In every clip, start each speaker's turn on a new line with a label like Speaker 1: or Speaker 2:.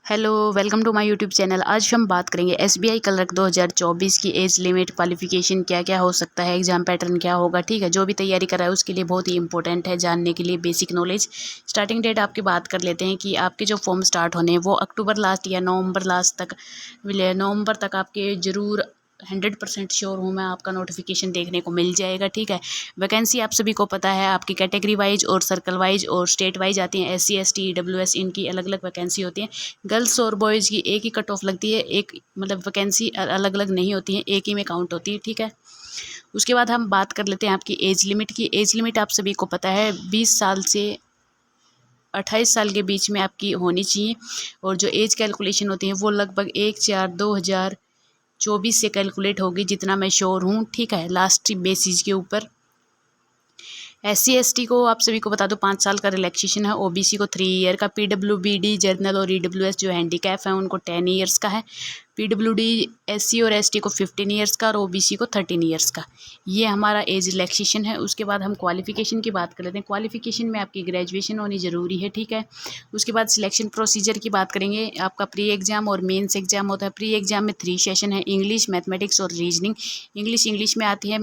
Speaker 1: Hello, welcome to my YouTube channel. आज हम बात करेंगे एसबीआई क्लर्क 2024 की एज लिमिट, क्वालिफिकेशन क्या क्या हो सकता है, एग्जाम पैटर्न क्या होगा। ठीक है, जो भी तैयारी कर रहा है उसके लिए बहुत ही इंपॉर्टेंट है जानने के लिए बेसिक नॉलेज। स्टार्टिंग डेट आपकी बात कर लेते हैं कि आपके जो फॉर्म स्टार्ट होने हैं वो अक्टूबर लास्ट या नवंबर लास्ट तक, नवंबर तक आपके ज़रूर 100% श्योर हूँ मैं, आपका नोटिफिकेशन देखने को मिल जाएगा। ठीक है, वैकेंसी आप सभी को पता है, आपकी कैटेगरी वाइज और सर्कल वाइज और स्टेट वाइज आती हैं। SC ST EWS इनकी अलग अलग वैकेंसी होती हैं। गर्ल्स और बॉयज़ की एक ही कट ऑफ लगती है, एक मतलब वैकेंसी अलग अलग नहीं होती हैं, एक ही में काउंट होती है। ठीक है, उसके बाद हम बात कर लेते हैं आपकी एज लिमिट की। एज लिमिट आप सभी को पता है 20 साल से 28 साल के बीच में आपकी होनी चाहिए। और जो एज कैलकुलेशन होती है वो लगभग 1/4/2024 से कैलकुलेट होगी, जितना मैं श्योर हूँ। ठीक है, लास्ट बेसिस के ऊपर। SC ST को आप सभी को बता दो 5 साल का रिलैक्सेशन है। OBC को 3 ईयर का। PWBD जर्नल और EWS जो हैंडीकैप है उनको 10 ईयर्स का है। PWD SC और ST को 15 ईयर्स का और OBC को 13 ईयर्स का। ये हमारा एज रिलैक्सेशन है। उसके बाद हम क्वालिफिकेशन की बात कर लेते हैं। क्वालिफिकेशन में आपकी ग्रेजुएशन होनी ज़रूरी है। ठीक है, उसके बाद सिलेक्शन प्रोसीजर की बात करेंगे। आपका प्री एग्जाम और मेंस एग्जाम होता है। प्री एग्जाम में 3 सेशन है, इंग्लिश, मैथमेटिक्स और रीजनिंग। इंग्लिश में आती है।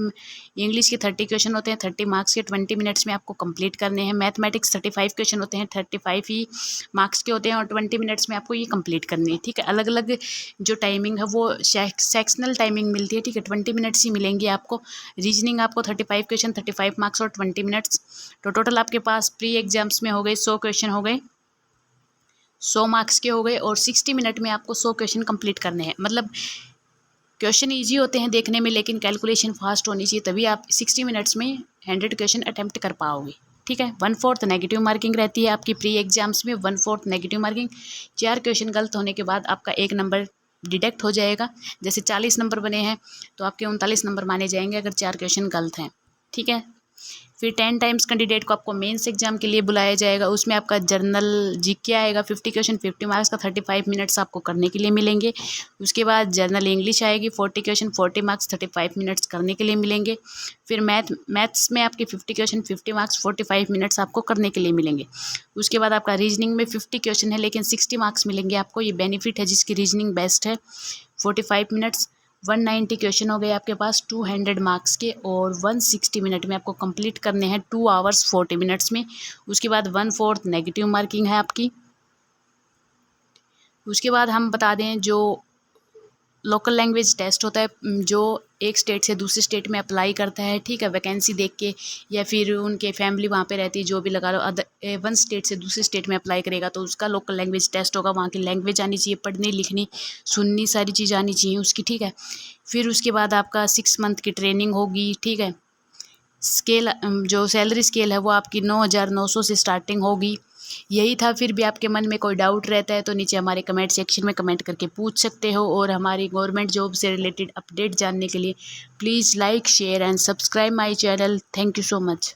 Speaker 1: इंग्लिश के 30 क्वेश्चन होते हैं, 30 मार्क्स के, 20 मिनट्स में आपको कंप्लीट करने हैं। मैथमेटिक्स 35 क्वेश्चन होते हैं, 35 ही मार्क्स के होते हैं और 20 मिनट्स में आपको ये कंप्लीट करनी है। ठीक है, अलग अलग जो टाइमिंग है वो सेक्शनल टाइमिंग मिलती है। ठीक है, 20 मिनट्स ही मिलेंगी आपको। रीजनिंग आपको 35 क्वेश्चन, 35 मार्क्स और 20 मिनट्स। तो टोटल आपके पास प्री एग्जाम्स में हो गए 100 क्वेश्चन हो गए, 100 मार्क्स के हो गए और 60 मिनट में आपको 100 क्वेश्चन कंप्लीट करने हैं। मतलब क्वेश्चन ईजी होते हैं देखने में, लेकिन कैलकुलेशन फास्ट होनी चाहिए, तभी आप 60 मिनट्स में 100 क्वेश्चन अटैम्प्ट कर पाओगे। ठीक है, 1/4 नेगेटिव मार्किंग रहती है आपकी प्री एग्जाम्स में। 1/4 नेगेटिव मार्किंग, 4 क्वेश्चन गलत होने के बाद आपका 1 नंबर डिडक्ट हो जाएगा। जैसे 40 नंबर बने हैं तो आपके 39 नंबर माने जाएंगे अगर 4 क्वेश्चन गलत हैं। ठीक है, फिर 10 टाइम्स कैंडिडेट को आपको मेंस एग्जाम के लिए बुलाया जाएगा। उसमें आपका जर्नल जीके आएगा, 50 क्वेश्चन, 50 मार्क्स का, 35 मिनट्स आपको करने के लिए मिलेंगे। उसके बाद जर्नल इंग्लिश आएगी, 40 क्वेश्चन, 40 मार्क्स, 35 मिनट्स करने के लिए मिलेंगे। फिर मैथ्स में आपके 50 क्वेश्चन, 50 मार्क्स, 45 मिनट्स आपको करने के लिए मिलेंगे। उसके बाद आपका रीजनिंग में 50 क्वेश्चन है लेकिन 60 मार्क्स मिलेंगे आपको। ये बेनिफिट है जिसकी रीजनिंग बेस्ट है। 45 मिनट्स, 190 क्वेश्चन हो गए आपके पास 200 मार्क्स के और 160 मिनट में आपको कंप्लीट करने हैं 2 आवर्स 40 मिनट्स में। उसके बाद 1/4 नेगेटिव मार्किंग है आपकी। उसके बाद हम बता दें जो लोकल लैंग्वेज टेस्ट होता है, जो एक स्टेट से दूसरे स्टेट में अप्लाई करता है। ठीक है, वैकेंसी देख के या फिर उनके फैमिली वहाँ पे रहती है, जो भी लगा लो, वन स्टेट से दूसरे स्टेट में अप्लाई करेगा तो उसका लोकल लैंग्वेज टेस्ट होगा। वहाँ की लैंग्वेज आनी चाहिए, पढ़नी लिखनी सुननी सारी चीज़ आनी चाहिए उसकी। ठीक है, फिर उसके बाद आपका 6 मंथ की ट्रेनिंग होगी। ठीक है, स्केल जो सैलरी स्केल है वो आपकी 9,900 से स्टार्टिंग होगी। यही था। फिर भी आपके मन में कोई डाउट रहता है तो नीचे हमारे कमेंट सेक्शन में कमेंट करके पूछ सकते हो। और हमारी गवर्नमेंट जॉब से रिलेटेड अपडेट जानने के लिए please like, share and subscribe my channel. Thank you so much.